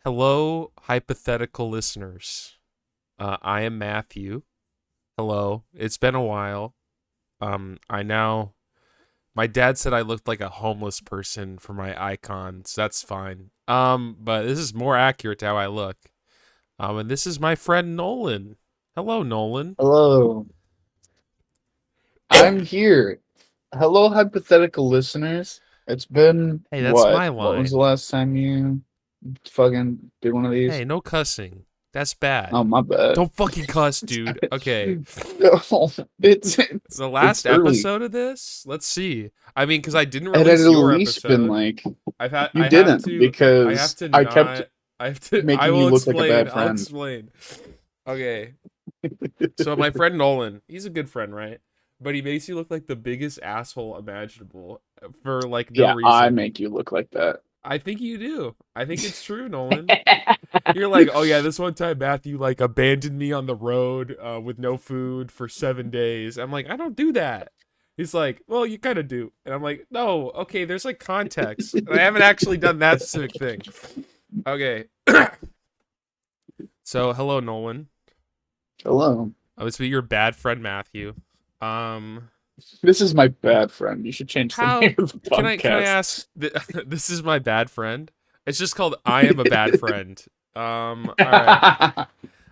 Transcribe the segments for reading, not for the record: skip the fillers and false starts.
Hello, hypothetical listeners. I am Matthew. Hello. It's been a while. I now. My dad said I looked like a homeless person for my icon, so that's fine. But this is more accurate to how I look. And this is my friend Nolan. Hello, Nolan. Hello, I'm here. Hello, hypothetical listeners. It's been Hey, that's what? my What was the line. last time you fucking did one of these? Hey, no cussing. That's bad. Oh, my bad. Don't fucking cuss, dude. Okay. No, it's The it's last it's early. episode of this? Let's see. I mean, because I didn't It had release at your least been episode. like I you have didn't to because I kept not I have to I making you will look like a explain. bad I'll friend. explain. Okay. So my friend Nolan, he's a good friend, right? But he makes you look like the biggest asshole imaginable for like no Yeah, I reason. make you look like that. I think you do. I think it's true, Nolan. You're like, "Oh yeah, this one time Matthew like abandoned me on the road with no food for 7 days." I'm like, "I don't do that." He's like, "Well, you kind of do." And I'm like, "No, okay, there's like context. And I haven't actually done that specific thing." Okay. So, hello Nolan. Hello. I was be your bad friend Matthew. Um This is my bad friend. You should change the how name of the can I podcast. ask this is my bad friend? It's just called I am a bad friend. All right.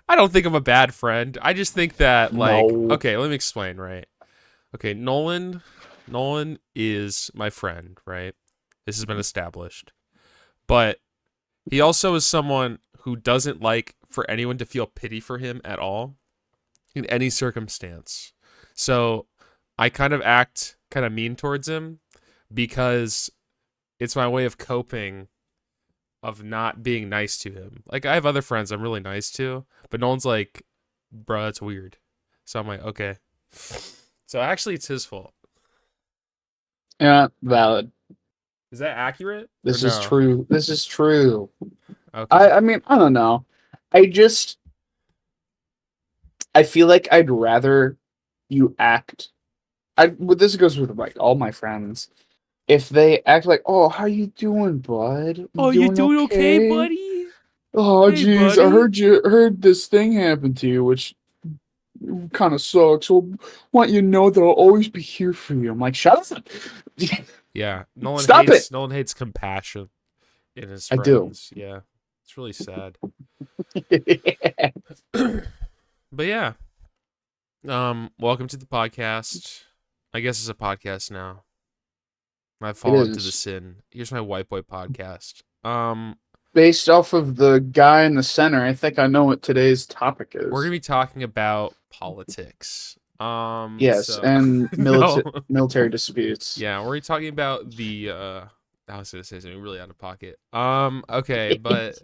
I don't think I'm a bad friend. I just think that like No. okay, let me explain, right? Okay, Nolan is my friend, right? This has been established. But he also is someone who doesn't like for anyone to feel pity for him at all in any circumstance. So I kind of act kind of mean towards him because it's my way of coping of not being nice to him. Like I have other friends I'm really nice to, but no one's like, bro, that's weird. So I'm like, okay. So actually, it's his fault. Yeah, valid. Is that accurate or This is no? true. This is true. Okay. I mean, I don't know. I just I feel like I'd rather you act. This goes with like all my friends. If they act like, "Oh, how you doing, bud? You Oh, you doing doing okay, okay? buddy? Oh, Hey, geez, I buddy. heard this thing happen to you, which kind of sucks. So, want you to know that I'll always be here for you." I'm like, shut up, Yeah, stop it. Nolan hates compassion in his I do. friends. Yeah, it's really sad. But yeah, welcome to the podcast. I guess it's a podcast now. I've It fallen into the is. sin. Here's my white boy podcast. Based off of the guy in the center, I think I know what today's topic We're gonna is. be talking about politics. Yes, So and no, military disputes. yeah, we're talking about the. I was gonna say something really out of pocket. Okay, but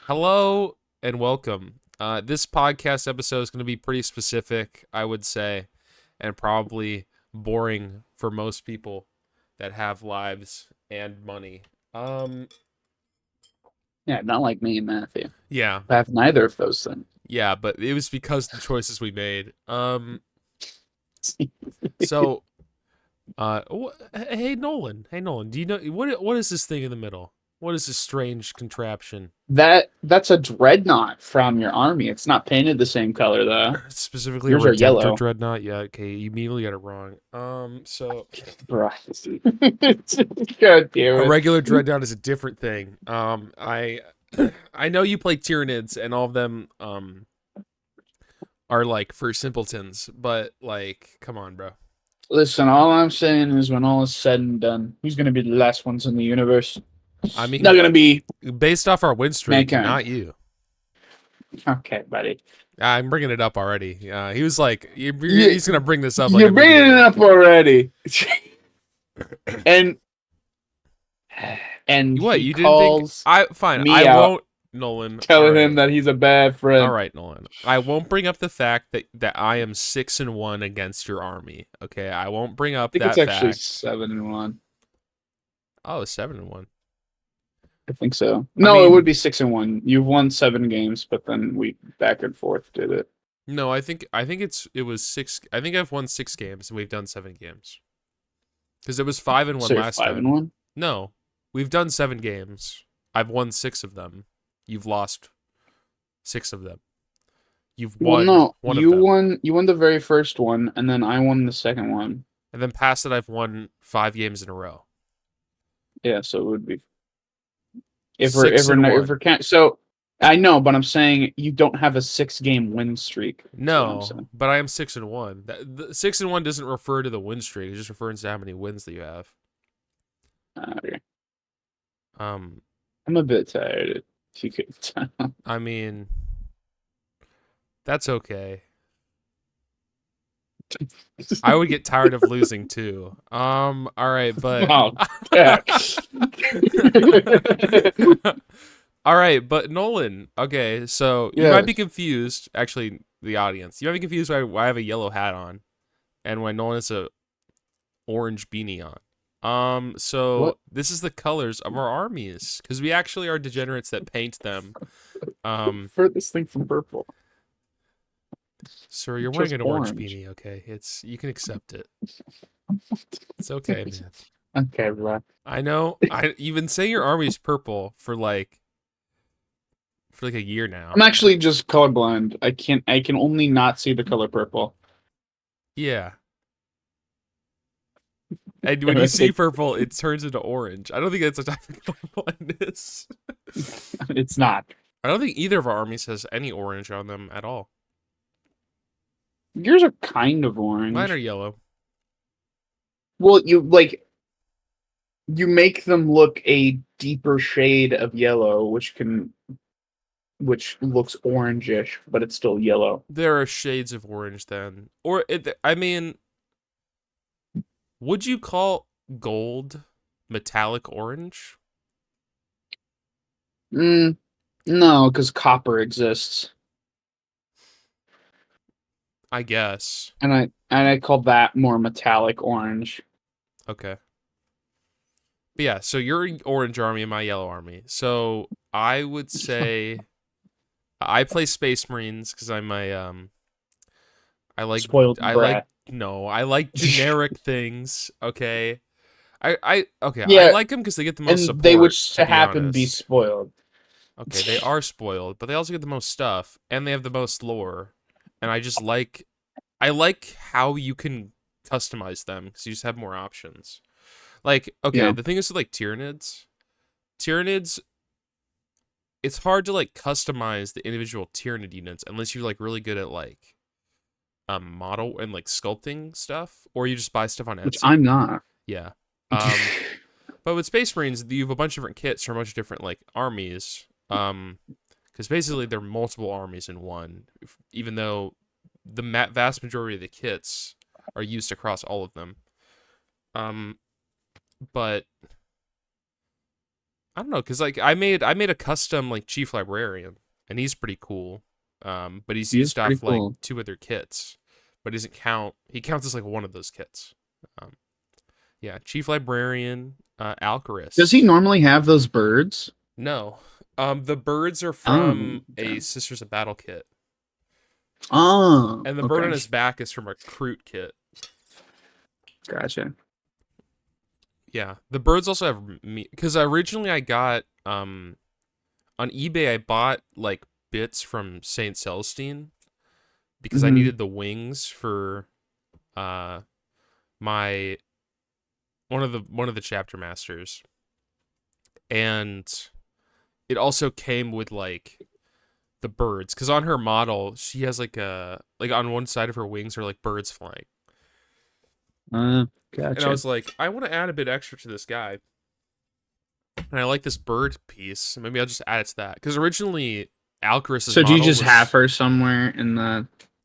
hello and welcome. This podcast episode is gonna be pretty specific, I would say, and probably boring for most people that have lives and money. Um, Yeah, not like me and Matthew. yeah, I have neither of those things. yeah, but it was because of the choices we made. So hey Nolan, do you know what is this thing in the middle? What is this strange contraption? That's a dreadnought from your army. It's not painted the same color though. It's specifically a Yours are Redemptor yellow. dreadnought. Yeah, okay, you immediately got it wrong. So Right. God damn a it. regular dreadnought is a different thing. I I know you play Tyranids and all of them are like for simpletons, but like, come on, bro. Listen, all I'm saying is when all is said and done, who's gonna be the last ones in the universe? I Not mean, gonna be based off our win streak, mankind. not you. Okay, buddy. I'm bringing it up already. He was like, You, he's gonna bring this up like you're bringing it immediately. up already. and What he you didn't think? calls I fine. I me out, won't, Nolan. All telling him right, that he's a bad all friend. right, Nolan. I won't bring up the fact that I am 6-1 against your army. Okay, I won't bring I up think it's that actually fact. 7-1. Oh, 7-1. I think so. I No, it would mean, be 6-1. You've won 7 games, but then we back and forth did it. no. I think it was six. I think I've won 6 games and we've done 7 games because it was 5-1 So you're last five and time. one. No, we've done 7 games. I've won 6 of them. You've lost 6 of them. You've Well, won no, one of you them. won. You won the very first one, and then I won the second one. And then past it, I've won 5 games in a row. Yeah, so it would be Six and if we're one. can't. So I know, but I'm saying you don't have a 6 game win streak. Is what I'm No, saying. but I am 6 and 1. The 6 and 1 doesn't refer to the win streak. It just refers to how many wins that you have. Okay. Um, I'm a bit tired. If you could tell. I mean, that's okay. I would get tired of losing too. All right, but Oh, yeah. all right, but Nolan. Okay, so you might be Yes. confused. Actually, the audience, you might be confused why I have a yellow hat on, and why Nolan has a orange beanie on. What? So this is the colors of our armies because we actually are degenerates that paint them. Furthest thing from purple. Sir, you're wearing Just an orange orange. beanie. Okay, you can accept it. It's okay, man. Okay, bro. I know. You've been saying your army's purple for like a year now. I'm actually just colorblind. I can only not see the color purple. Yeah. And when you see purple, it turns into orange. I don't think that's a type of colorblindness. It's not. I don't think either of our armies has any orange on them at all. Yours are kind of Mine are orange. yellow. Well, you make them look a deeper shade of yellow, which looks orangish, but it's still yellow. There are shades of orange then. I mean, would you call gold metallic orange? Mm, no, because copper exists, I guess. and I call that more metallic orange. Okay. But yeah, so you're orange army and my yellow army. So I would say I play Space Marines because I like Spoiled I like brat. no, I like generic things, okay? I Yeah, like them because they get the most and they support, wish to to be happen be honest. spoiled. Okay, they are spoiled, but they also get the most stuff and they have the most lore. And I like how you can customize them because you just have more options. Like, okay, Yeah, the thing is with like Tyranids, it's hard to like customize the individual Tyranid units unless you're like really good at like model and like sculpting stuff, or you just buy stuff on which Etsy. I'm not. Yeah. Um, but with Space Marines, you have a bunch of different kits for a bunch of different like armies. Because basically they're multiple armies in one, even though the vast majority of the kits are used across all of them. Um, but I don't know, cause like I made a custom like chief librarian, and he's pretty cool. But he's He is used pretty off like cool. 2 other kits, but he doesn't count. He counts as like one of those kits. Um, yeah, chief librarian, Does he Alcarus. normally have those birds? No, the birds are Oh, from a okay. Sisters of Battle kit, Oh, and the bird okay. on his back is from a Recruit kit. Gotcha. Yeah, the birds also have me because originally I got on eBay I bought like bits from Saint Celestine because I Hmm. needed the wings for uh my one of the chapter masters, and it also came with like the birds because on her model she has like a like on one side of her wings are like birds flying, and I Gotcha. was like I want to add a bit extra to this guy, and I like this bird piece. Maybe I'll just add it to that because originally Alcaris's So do you model just have was her somewhere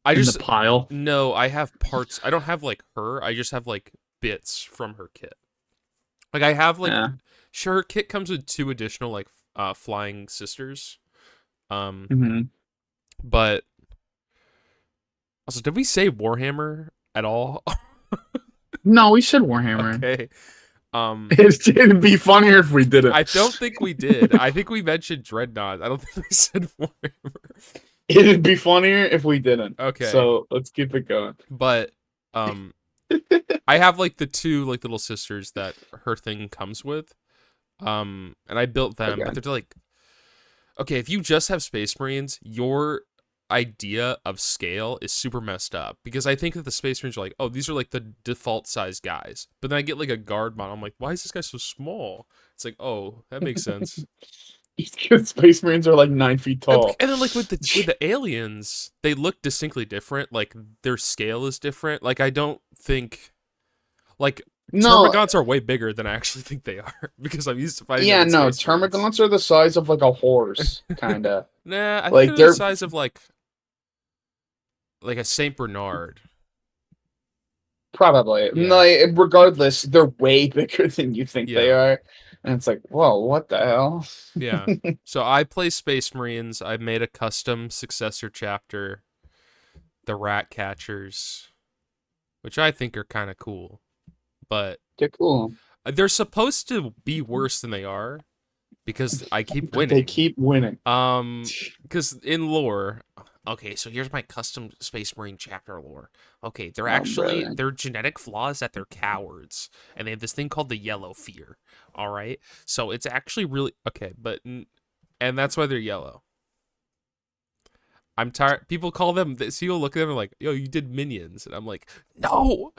I in the just pile? no, I have parts. I don't have like her. I just have like bits from her kit. Like I have like Yeah. sure her kit comes with 2 additional like flying sisters. Um Hmm. but also did we say Warhammer at all? No, we said Warhammer. Okay. Um It'd be funnier if we didn't. I don't think we did. I think we mentioned Dreadnought. I don't think we said Warhammer. It'd be funnier if we didn't. Okay. So let's keep it going. But um I have like the 2 like little sisters that her thing comes with. And I built them, but Okay. they're like okay, if you just have Space Marines, your idea of scale is super messed up because I think that the Space Marines are like, oh, these are like the default size guys. But then I get like a guard model. I'm like, why is this guy so small? It's like, oh, that makes sense. Space Marines are like 9 feet And tall. then like with the aliens, they look distinctly different. Like their scale is different. Like I don't think like No, Termagants are way bigger than I actually think they are because I'm used to fighting them yeah, in no. Space Marines. Termagants are the size of like a horse, kind of. Nah, I think Like they're the they're size of like a Saint Bernard. probably Yeah, like regardless, they're way bigger than you think they yeah, are, and it's like, whoa, what the hell? yeah. So I play Space Marines. I made a custom successor chapter, the Rat Catchers, which I think are kind of cool, but They're cool, they're supposed to be worse than they are because I keep but they winning. keep winning. Because in lore, okay, so here's my custom Space Marine chapter lore. Okay, Oh, brother. their genetic flaw is that they're cowards, and they have this thing called the yellow fear. All right, so it's actually really okay, and that's why they're yellow. I'm tired. People call them. So you'll look at them and like, yo, you did minions, and I'm like, no,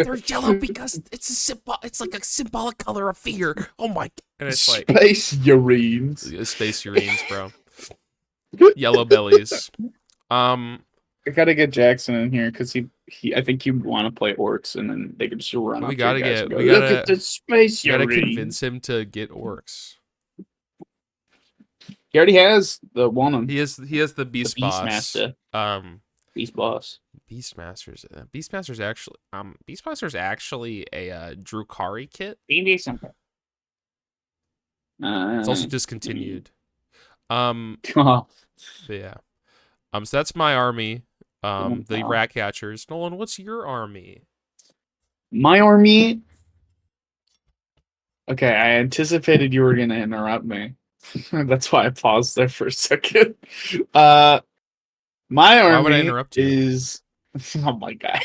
they're yellow because it's a symbol. It's like a symbolic color of fear. Oh my! And it's like Space Marines. space urines, bro. Yellow bellies. Um, I gotta get Jackson in here because I think he'd want to play orcs, and then they could just run we up to your gotta guys and get go, "Look at the Space we gotta Marine." convince him to get orcs. He already has the one, He has the the beast boss. Beastmaster, Beast Boss. Beastmasters. Beastmaster's actually a Drukari kit. Decent. It's also Uh, discontinued. Um, oh, but yeah. So that's my army. The wow. rat catchers. Nolan, what's your army? My army. Okay, I anticipated you were gonna interrupt me. That's why I paused there for a second. Uh, my Why would I army interrupt you? is. Oh my god.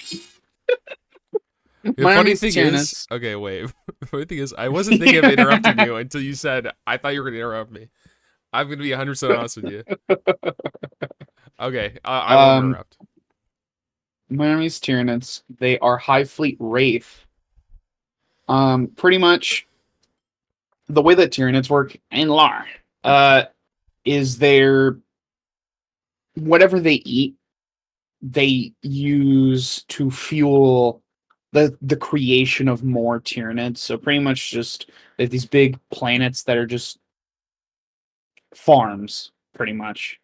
The My funny army's thing is, Tyranids. okay, wait. The funny thing is, I wasn't thinking of interrupting you until you said I thought you were gonna interrupt me. I'm gonna be 100% honest with you. Okay, I won't um, interrupt. my army's Tyranids. They are High Fleet Wraith. Pretty much the way that Tyranids work in lore, is they're whatever they eat, they use to fuel the creation of more Tyranids. So pretty much just they have these big planets that are just farms, pretty much,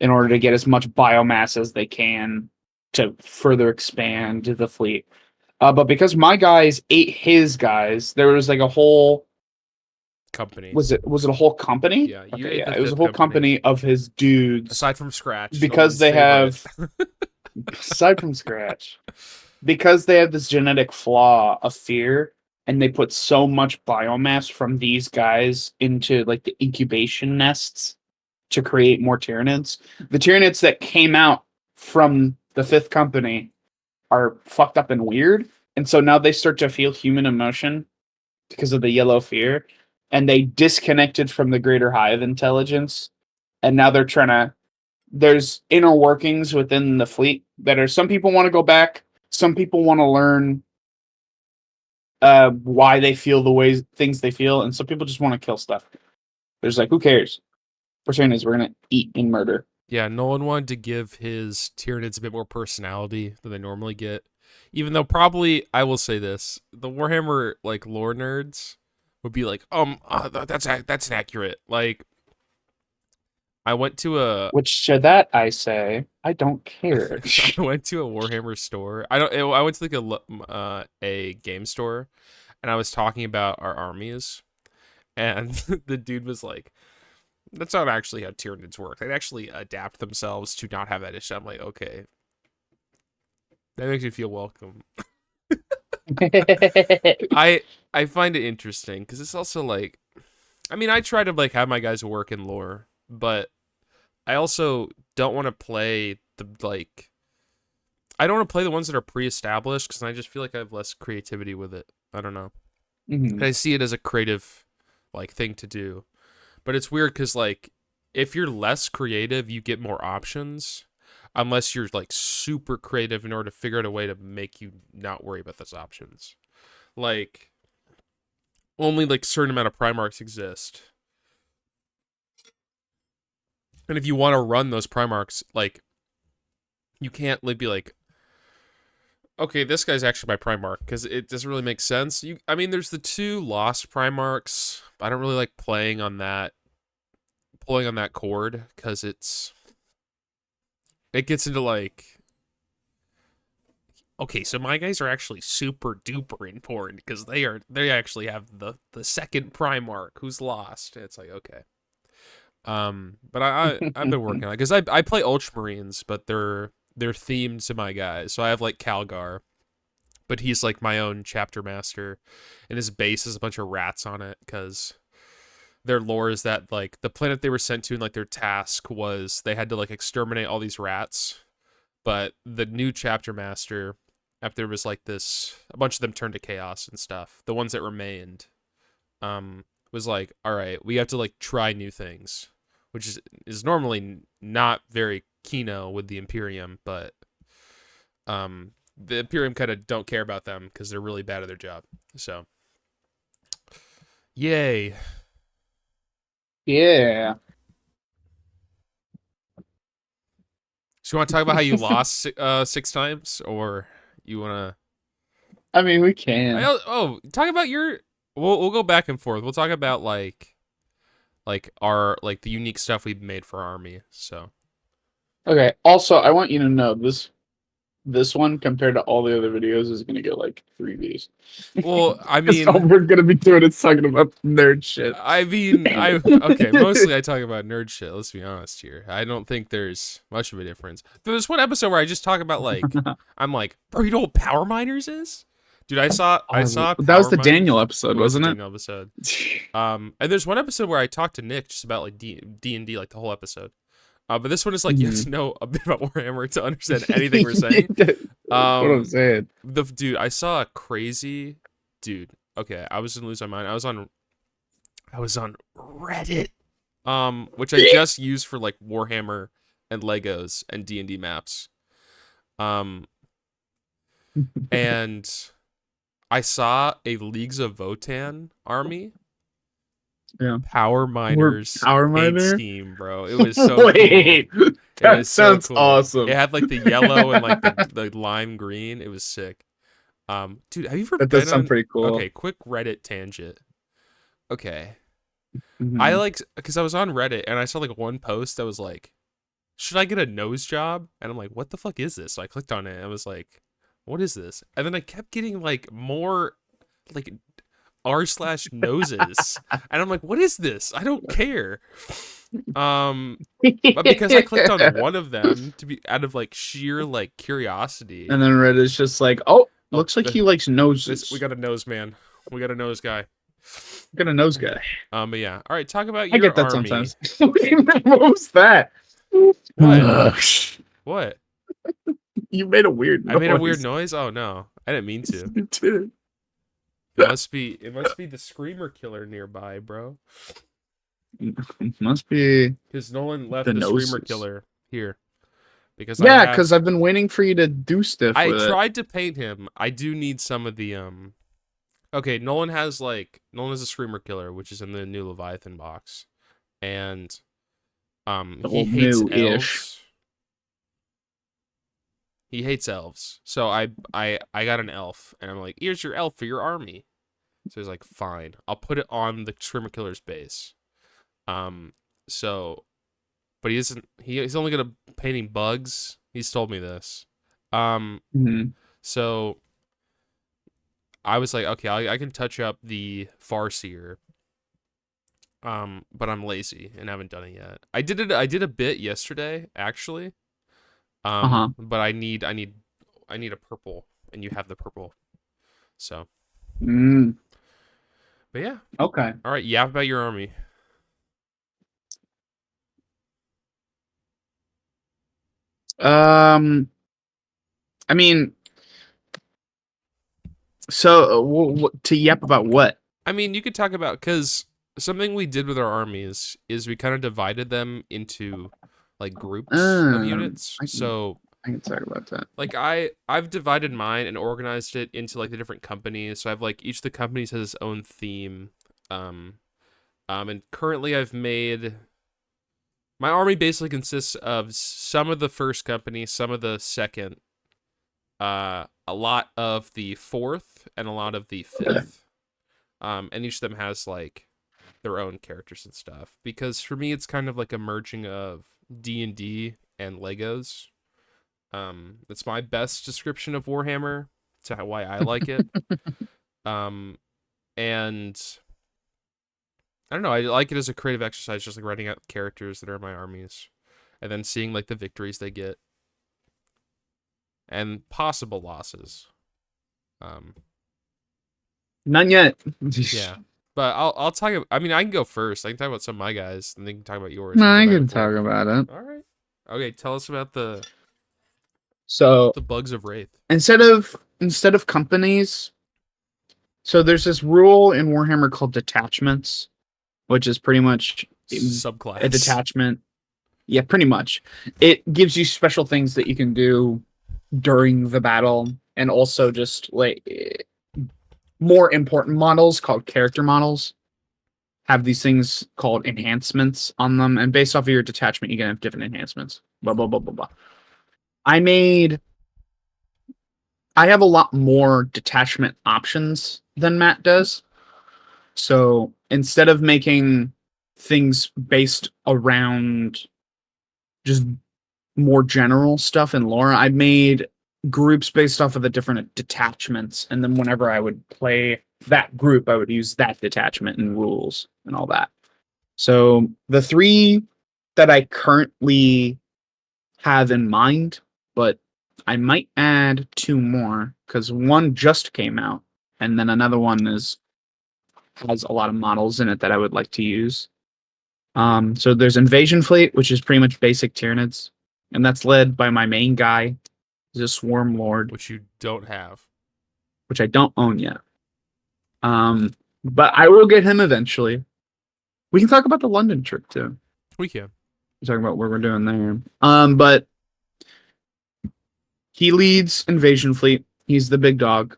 in order to get as much biomass as they can to further expand the fleet. But because my guys ate his guys, there was like a whole Company. was it a whole company? Yeah, you Okay, ate yeah, the it was a fifth whole company. company of his dudes Aside from Scratch, because Nolan's they favorite. have aside from scratch because they have this genetic flaw of fear, and they put so much biomass from these guys into like the incubation nests to create more Tyranids. The Tyranids that came out from the fifth company are fucked up and weird, and so now they start to feel human emotion because of the yellow fear, and they disconnected from the greater hive intelligence, and now they're trying to. There's inner workings within the fleet that are some people want to go back, some people want to learn why they feel the ways things they feel, and some people just want to kill stuff. There's like, who cares? We're saying is we're gonna eat and murder. Yeah, Nolan wanted to give his Tyranids a bit more personality than they normally get. Even though probably I will say this, the Warhammer like lore nerds would be like, that's inaccurate. Like I went to a Which to that I say, I don't care. I went to a Warhammer store. I went to like a game store, and I was talking about our armies, and the dude was like, "That's not actually how Tyranids work. They actually adapt themselves to not have that issue." I'm like, okay, that makes me feel welcome. I I find it interesting because it's also like, I mean, I try to like have my guys work in lore, but I also don't want to play the like I don't want to play the ones that are pre-established because I just feel like I have less creativity with it. I don't know. Mhm. I see it as a creative like thing to do. But it's weird because like if you're less creative, you get more options. Unless you're like super creative in order to figure out a way to make you not worry about those options. Like only like certain amount of Primarchs exist. And if you want to run those Primarchs, like you can't like be like, okay, this guy's actually my Primarch because it doesn't really make sense. I mean, there's the two Lost Primarchs. I don't really like pulling on that cord because it gets into like, okay, so my guys are actually super duper important because they actually have the second Primarch who's lost. It's like okay, but I've been working on it because I play Ultramarines, but they're themed to my guys. So I have like Calgar, but he's like my own chapter master, and his base is a bunch of rats on it because their lore is that like the planet they were sent to and like their task was they had to like exterminate all these rats, but the new chapter master, after there was like this, a bunch of them turned to chaos and stuff. The ones that remained, was like, all right, we have to like try new things, which is normally not very kino with the Imperium, but the Imperium kind of don't care about them because they're really bad at their job. So, yay. Yeah. So you want to talk about how you lost 6 times, or you want to? I mean, we can. Talk about your. We'll go back and forth. We'll talk about like our like the unique stuff we've made for our army. So Okay. Also, I want you to know this one compared to all the other videos is gonna get like 3 views. well, I Because all mean, we're gonna be doing is talking about nerd shit. I okay. Mostly I talk about nerd shit. Let's be honest here. I don't think there's much of a difference. There's one episode where I just talk about like I'm like, bro, you know what power miners is? Dude, I saw That was power the Daniel miners. episode, It was a wasn't it? Daniel episode. And there's one episode where I talked to Nick just about like D&D, like the whole episode. But this one is like you have to know a bit about Warhammer to understand anything we're saying. That's what I'm saying. The dude, I saw a crazy dude. Okay, I was gonna lose my mind. I was on Reddit, which I just use for like Warhammer and Legos and D&D maps. And I saw a Leagues of Votan army. Yeah. Power We're miners power paint miner. scheme, bro. It was so cool. Wait, It that was so sounds cool. awesome. It had like the yellow and like the lime green. It was sick. Dude, have you ever That been does sound on? pretty cool. Okay, quick Reddit tangent. Okay, I Mhm. like because I was on Reddit and I saw like one post that was like, "Should I get a nose job?" And I'm like, "What the fuck is this?" So I clicked on it and I was like, "What is this?" And then I kept getting like more like r/noses, and I'm like, "What is this? I don't care." But because I clicked on one of them to be out of like sheer like curiosity. And then Reddit's just like, oh, Oh, looks like he likes noses. we got a nose man. We got a nose guy. Got a nose guy. But yeah. All right, talk about I your get that army. sometimes. What was that? What? What? You made a weird noise. I made a weird noise? Oh no. I didn't mean to. You did. It must be the screamer killer nearby, bro. Must be Because Nolan left the the screamer noses. killer here. Because Yeah, because I've been waiting for you to do stuff I with it. tried to paint him. I do need some of the okay, Nolan has a screamer killer, which is in the new Leviathan box. And The he old hates new-ish. elves. He hates elves. So I got an elf and I'm like, here's your elf for your army. So he's like, fine. I'll put it on the screamer killer's base. So but he isn't he's only gonna painting bugs. He's told me this. Mhm. So I was like, okay, I can touch up the Farseer. But I'm lazy and haven't done it yet. I did a bit yesterday, actually. Uh-huh. But I need a purple, and you have the purple. So, Mm, but yeah. okay. All right, yap about your army. Um, I mean, so to yap about what? I mean, you could talk about because something we did with our armies is we kind of divided them into like groups of Um, units. I can So I can talk about that. like I've divided mine and organized it into like the different companies. So I've like each of the companies has its own theme. Um and currently I've made my army basically consists of some of the first company, some of the second, a lot of the fourth, and a lot of the fifth. And each of them has like their own characters and stuff. Because for me, it's kind of like a merging of D&D and Legos. It's my best description of Warhammer. To why I like it. Um, and I don't know. I like it as a creative exercise, just like writing out characters that are in my armies, and then seeing like the victories they get and possible losses. Um, None yet. yeah, but I'll talk. I mean, I can go first. I can talk about some of my guys, and then you can talk about yours. No, You can I go back can and talk forth. about it. All right. Okay, tell us about So the bugs of Wraith. instead of companies, so there's this rule in Warhammer called detachments, which is pretty much a Subclass. detachment. Yeah, pretty much. It gives you special things that you can do during the battle, and also just like more important models called character models have these things called enhancements on them, and based off of your detachment, you can have different enhancements. Blah blah blah blah blah. I made I have a lot more detachment options than Matt does. So instead of making things based around just more general stuff in lore, I made groups based off of the different detachments. And then whenever I would play that group, I would use that detachment and rules and all that. So the three that I currently have in mind, but I might add two more because one just came out, and then another one is has a lot of models in it that I would like to use. So there's Invasion Fleet, which is pretty much basic Tyranids, and that's led by my main guy, he's a Swarm Lord, Which you don't have. which I don't own yet. But I will get him eventually. We can talk about the London trip too. We can. We're talking about what we're doing there. But he leads Invasion Fleet. He's the big dog,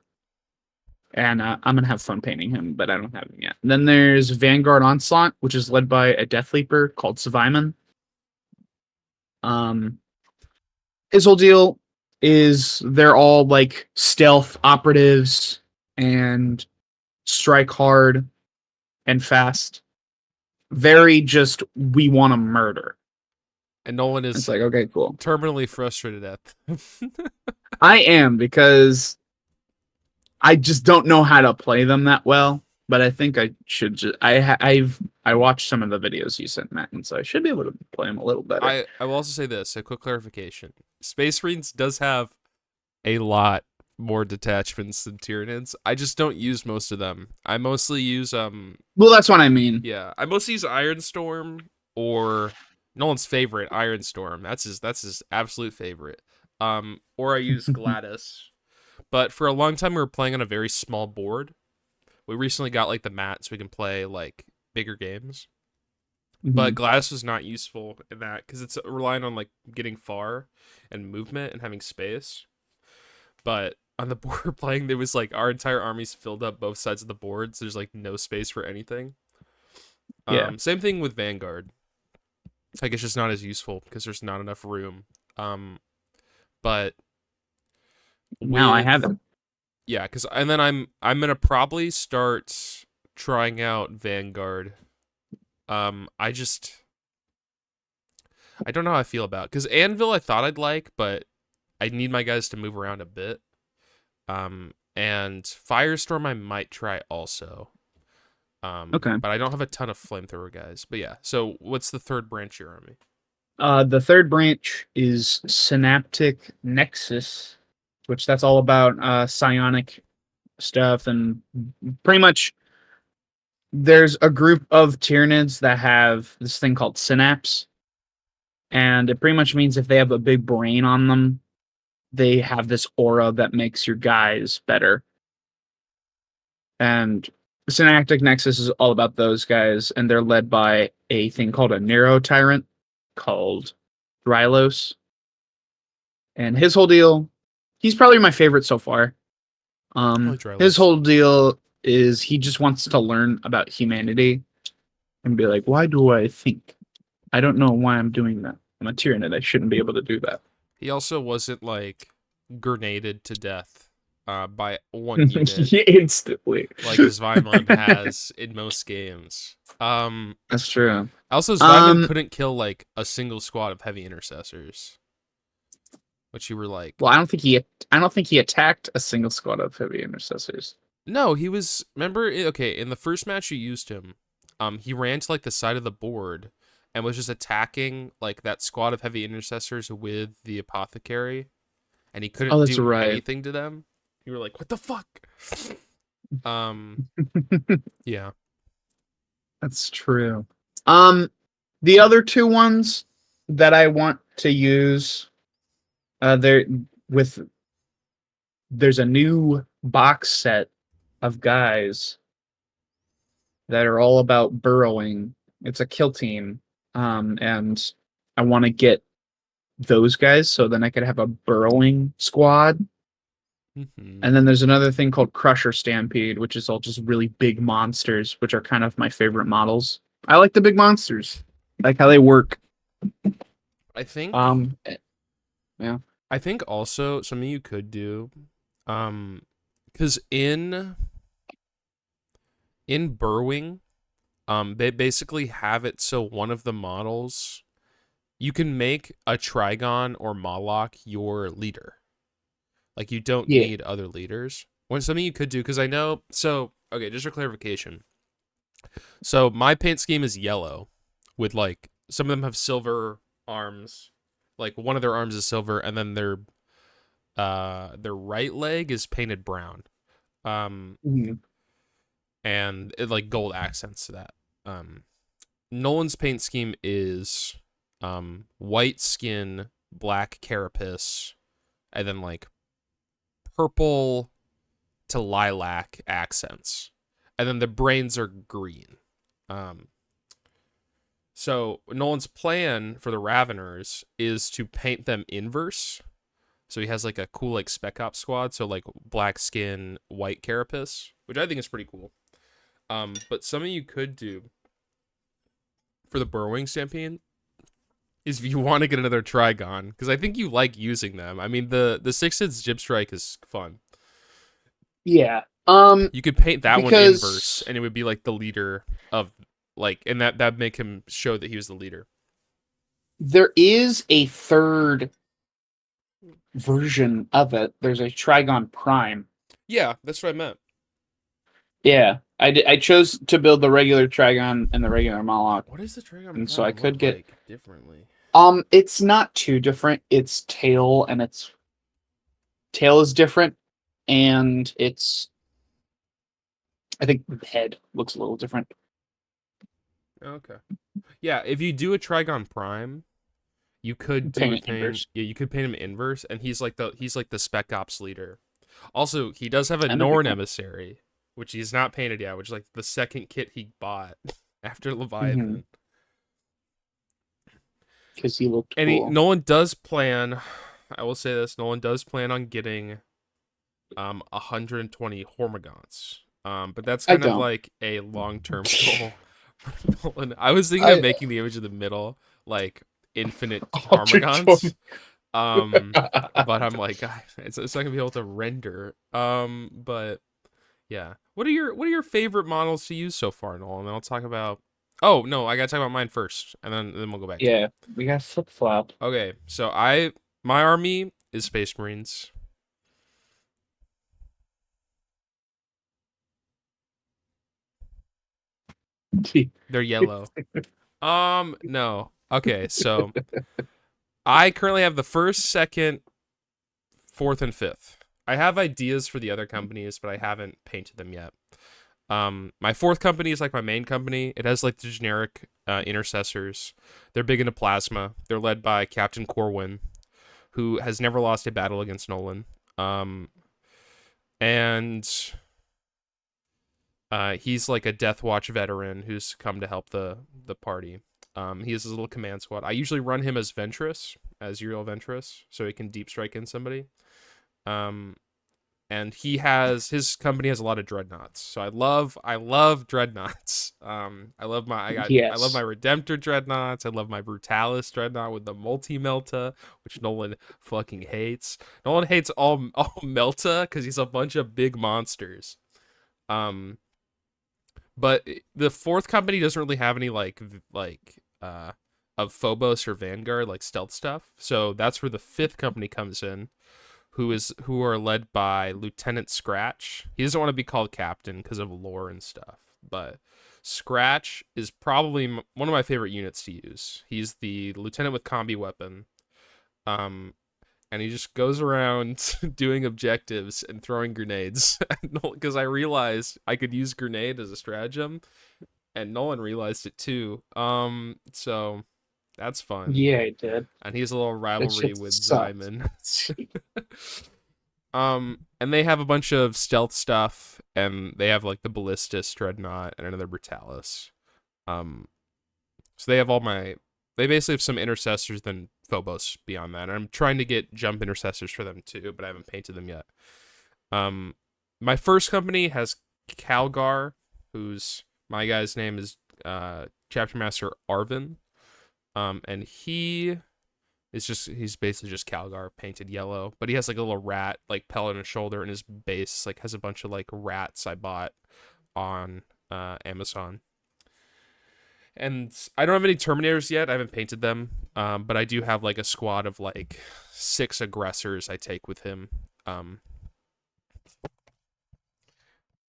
and I'm gonna have fun painting him, but I don't have him yet. And then there's Vanguard Onslaught, which is led by a Death Leaper called Savaiman. Um, his whole deal is they're all like stealth operatives and strike hard and fast. Very just we want to murder. And Nolan It's is like okay, cool. terminally frustrated at them. I am because I just don't know how to play them that well. But I think I should just I watched some of the videos you sent, Matt, and so I should be able to play them a little better. I will also say this, a quick clarification. Space Marines does have a lot more detachments than Tyranids. I just don't use most of them. I mostly use Well, that's what I mean. yeah, I mostly use Ironstorm or Nolan's favorite, Ironstorm. That's his absolute favorite. Or I use Gladys. But for a long time we were playing on a very small board. We recently got like the mat so we can play like bigger games. But Mhm. Gladys was not useful in that because it's relying on like getting far and movement and having space. But on the board we're playing, there was like our entire army's filled up both sides of the board, so there's like no space for anything. Yeah. Same thing with Vanguard. Like it's just not as useful because there's not enough room. But Now I have with it. yeah, because and then I'm gonna probably start trying out Vanguard. I just I don't know how I feel about because Anvil I thought I'd like, but I need my guys to move around a bit. And Firestorm I might try also. Okay. But I don't have a ton of flamethrower guys. But yeah, so what's the third branch of your army? The third branch is Synaptic Nexus, which that's all about psionic stuff, and pretty much there's a group of Tyranids that have this thing called synapse, and it pretty much means if they have a big brain on them, they have this aura that makes your guys better. And Synaptic Nexus is all about those guys, and they're led by a thing called a Nero Tyrant called Rylos. And his whole deal, he's probably my favorite so far. I like His Dryless. whole deal is he just wants to learn about humanity and be like, why do I think? I don't know why I'm doing that. I'm a Tyranid. I shouldn't be able to do that. He also wasn't like grenaded to death by one unit Instantly. like Zvymund has in most games. That's true. Also, Zvymund Um, couldn't kill like a single squad of heavy intercessors, which you were like, well, I don't think he attacked a single squad of heavy intercessors. no, he was. Remember, okay, in the first match you used him, he ran to like the side of the board and was just attacking like that squad of heavy intercessors with the apothecary, and he Oh, couldn't that's do right. anything to them. You were like, what the fuck? Um, yeah. That's true. Um, the other two ones that I want to use, there with there's a new box set of guys that are all about burrowing. It's a kill team, and I want to get those guys so then I could have a burrowing squad. Hmm. And then there's another thing called Crusher Stampede, which is all just really big monsters, which are kind of my favorite models. I like the big monsters. I like how they work. I think Um, yeah. I think also something you could do, because in burrowing, they basically have it so one of the models you can make a Trigon or Moloch your leader. Like you don't Yeah. need other leaders. When something you could do, because I know. So okay, just for clarification. So my paint scheme is yellow, with like some of them have silver arms. Like one of their arms is silver, and then their right leg is painted brown. Mhm. And it, like gold accents to that. Nolan's paint scheme is white skin, black carapace, and then like purple to lilac accents. And then the brains are green. Um, so Nolan's plan for the Raveners is to paint them inverse. So he has like a cool like spec op squad. So like black skin, white carapace, which I think is pretty cool. But something you could do for the burrowing stampede is if you want to get another Trigon, because I think you like using them. I mean, the six hits Jib Strike is fun. Yeah. You could paint that one inverse, Because and it would be like the leader of like, and that make him show that he was the leader. there is a third version of it. There's a Trigon Prime. Yeah, that's what I meant. Yeah. I chose to build the regular Trigon and the regular Moloch, What does the Trigon and so I Prime could look get. like differently? It's not too different. Its tail and its tail is different, and its I think the head looks a little different. Okay. Yeah, if you do a Trigon Prime, you could do a Payment thing. inverse. Yeah, you could paint him inverse, and he's like the spec ops leader. Also, he does have a And that'd be Norn cool. emissary, which he's not painted yet, which is like the second kit he bought after Mm-hmm. Leviathan. Because he looked And cool. Nolan does plan. I will say this: Nolan does plan on getting 120 Hormagaunts. But that's I kind of don't. like a long term goal for Nolan. I was thinking of I making the image of the middle like infinite 120. Hormagaunts. But I'm like, it's not gonna be able to render. But yeah, what are your favorite models to use so far, Nolan? And I'll talk about. Oh no, I gotta talk about mine first, and then we'll go back to you. Yeah, we got flip flop. Okay, so my army is Space Marines. They're yellow. No. Okay, so I currently have the first, second, fourth, and fifth. I have ideas for the other companies, but I haven't painted them yet. My fourth company is like my main company. It has like the generic intercessors. They're big into plasma. They're led by Captain Corwin, who has never lost a battle against Nolan. And He's like a Death Watch veteran who's come to help the party. He has his little command squad. I usually run him as Ventress, as Uriel Ventress, so he can deep strike in somebody. Um, and his company has a lot of dreadnoughts. So I love dreadnoughts. I love my Yes. Redemptor dreadnoughts. I love my Brutalis dreadnought with the multi melta, which Nolan fucking hates. Nolan hates all melta because he's a bunch of big monsters. Um, but the fourth company doesn't really have any of Phobos or Vanguard like stealth stuff. So that's where the fifth company comes in, who are led by Lieutenant Scratch. He doesn't want to be called captain because of lore and stuff, but Scratch is probably one of my favorite units to use. He's the lieutenant with combi weapon. Um, and he just goes around doing objectives and throwing grenades. Because I realized I could use grenade as a stratagem, and Nolan realized it too. So that's fun. Yeah, it did. And he has a little That rivalry shit with sucks. Zyman. And they have a bunch of stealth stuff, and they have like the Ballistus Dreadnought and another Brutalis. Um, so they have they basically have some intercessors than Phobos beyond that. And I'm trying to get jump intercessors for them too, but I haven't painted them yet. Um, my first company has Calgar, who's my guy's name is Chapter Master Arvin. And he's basically just Calgar painted yellow, but he has like a little rat like pellet on his shoulder, and his base like has a bunch of like rats I bought on Amazon. And I don't have any Terminators yet. I haven't painted them, but I do have like a squad of like 6 aggressors I take with him. Um,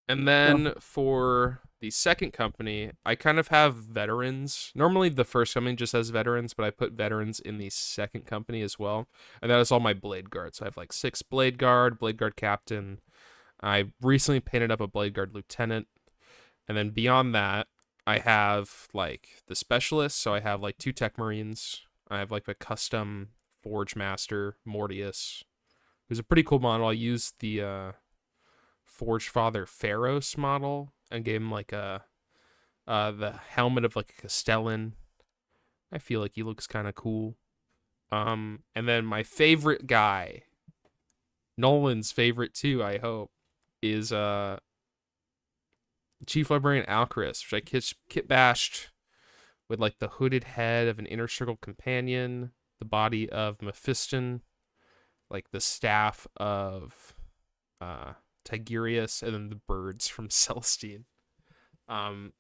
and Oh, then for the second company, I kind of have veterans. Normally, the first company just has veterans, but I put veterans in the second company as well. And that is all my Blade Guards. So I have like 6 Blade Guard Captain. I recently painted up a Blade Guard Lieutenant. And then beyond that, I have like the specialists. So I have like 2 Tech Marines. I have like a custom Forge Master, Mortius, who's a pretty cool model. I used the Forge Father Pharaohs model and gave him like the helmet of like a Castellan. I feel like he looks kind of cool. And then my favorite guy, Nolan's favorite too, I hope, is Chief Librarian Alcris, which I kit bashed with like the hooded head of an Inner Circle companion, the body of Mephiston, like the staff of Tigurius, and then the birds from Celestine. And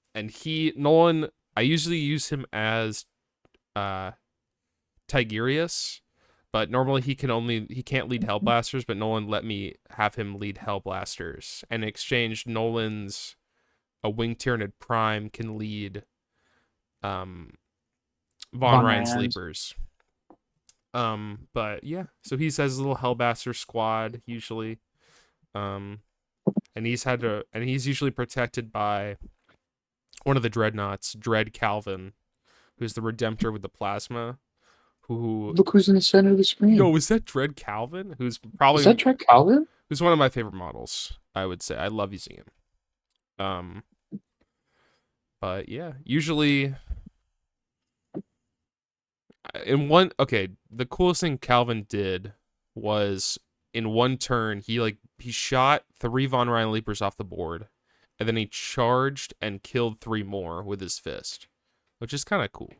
Nolan, I usually use him as uh Tigurius, but normally he can't lead Hellblasters, but Nolan let me have him lead Hellblasters. And in exchange, Nolan's a Wing Tyranid Prime can lead um Von Von Ryan Ryan's. Sleepers. But yeah, so he has a little Hellblaster squad usually. Um and he's usually protected by one of the dreadnoughts, Dread Calvin, who's the Redemptor with the plasma. Who Look who's in the center of the screen. Yo, is that Dread Calvin? Is that Trek Calvin? Who's one of my favorite models, I would say. I love using him. But yeah, usually the coolest thing Calvin did was in one turn he shot 3 Von Ryan Leapers off the board, and then he charged and killed 3 more with his fist, which is kind of cool.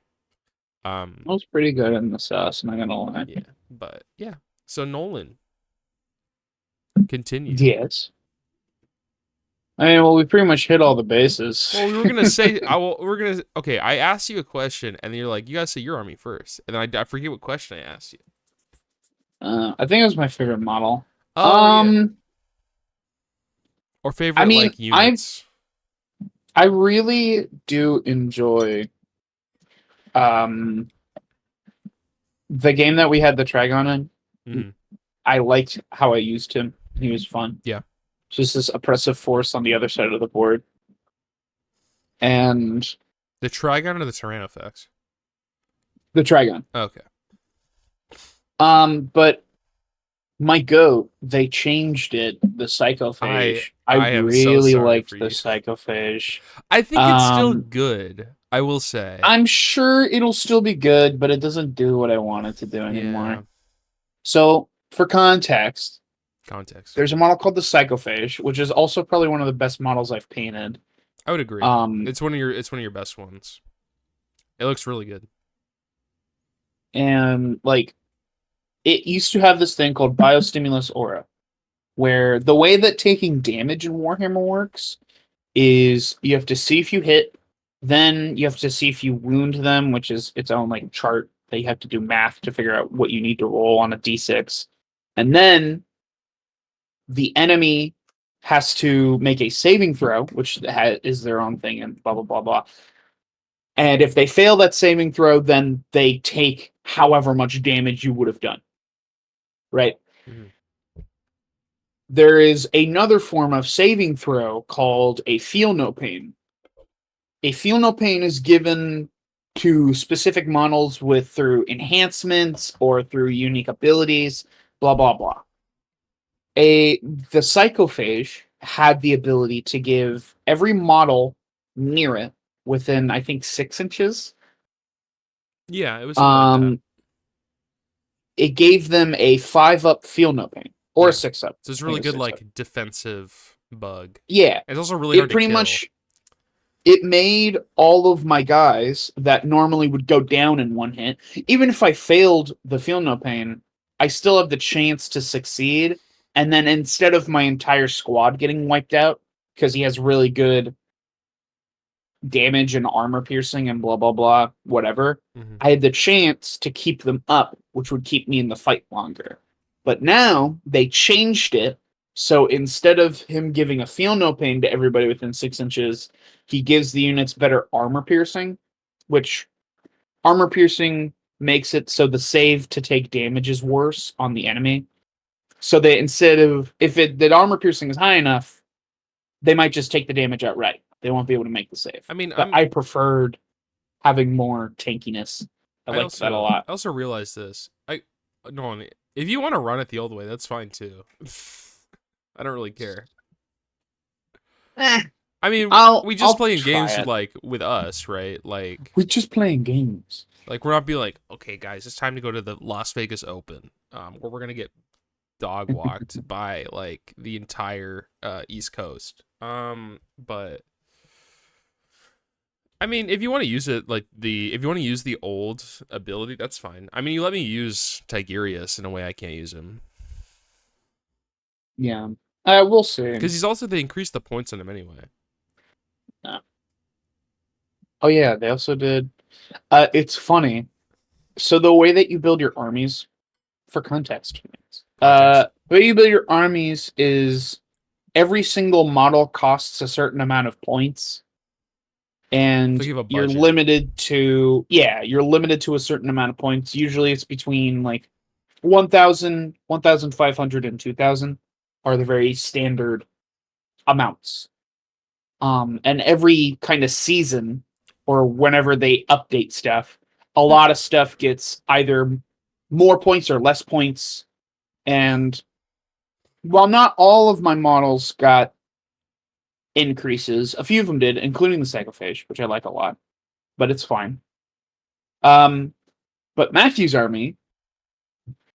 That was pretty good in the sauce, not gonna lie. Yeah, but yeah. So Nolan, continue. Yes. I mean, well, we pretty much hit all the bases. Well, we were gonna say okay. I asked you a question, and then you're like, you gotta say your army first, and then I forget what question I asked you. I think it was my favorite model. Oh yeah, or favorite I mean, like units. I really do enjoy um the game that we had the Trigon in. Mm-hmm. I liked how I used him. He was fun. Yeah, Just this oppressive force on the other side of the board. And the Trigon or the Tyrannofex? the Trigon. Okay. But my goat, they changed it, the I psychophage. I I am so really sorry for liked the you. psychophage. I think it's still Um, good. I will say. I'm sure it'll still be good, but it doesn't do what I want it to do anymore. Yeah. So, for context, Context. there's a model called the psychophage, which is also probably one of the best models I've painted. I would agree. Um, It's one of your best ones. It looks really good. and like it used to have this thing called biostimulus aura, where the way that taking damage in Warhammer works is you have to see if you hit, then you have to see if you wound them, which is its own like chart that you have to do math to figure out what you need to roll on a d6. And then the enemy has to make a saving throw, which is their own thing, and blah blah blah blah. And if they fail that saving throw, then they take however much damage you would have done. Right? Mhm. There is another form of saving throw called a feel no pain. A feel no pain is given to specific models with through enhancements or through unique abilities, blah blah blah. The psychophage had the ability to give every model near it within I think 6 inches. Yeah, it was something like that. Um, it gave them a 5 up feel no pain or a Yeah. 6 up. So it's I think really it was good 6 up. like defensive bug. Yeah, It's also really it hard to pretty kill. much it made all of my guys that normally would go down in one hit, even if I failed the feel no pain, I still have the chance to succeed. And then instead of my entire squad getting wiped out, because he has really good damage and armor piercing and blah blah blah, whatever, Hmm. I had the chance to keep them up, which would keep me in the fight longer. But now they changed it. So instead of him giving a feel no pain to everybody within 6 inches, he gives the units better armor piercing, which armor piercing makes it so the save to take damage is worse on the enemy. So they instead of if it the armor piercing is high enough, they might just take the damage outright. They won't be able to make the save. I mean, But I preferred having more tankiness. I I liked that a also lot. I also realized this. No, if you want to run it the old way, that's fine too. I don't really care. Eh, I mean, we just I'll playing try games with it. like with us, right? We're just playing games. Like we're not be like, okay, guys, it's time to go to the Las Vegas Open, where we're gonna get dog walked by like the entire East Coast. But I mean, if you want to use it, if you want to use the old ability, that's fine. I mean, you let me use Tigurius in a way I can't use him Yeah. We'll see. because they increased the points on him anyway. Uh, oh yeah, they also did. It's funny. So the way that you build your armies, for context, Context. the way you build your armies is every single model costs a certain amount of points, So and you have a budget. you're limited to a certain amount of points. Usually, it's between like 1,000, 1,500, and 2,000 are the very standard amounts. And every kind of season or whenever they update stuff, a lot of stuff gets either more points or less points. And while not all of my models got increases, a few of them did, including the Sacrifice, which I like a lot, but it's fine. Um, but Matthew's army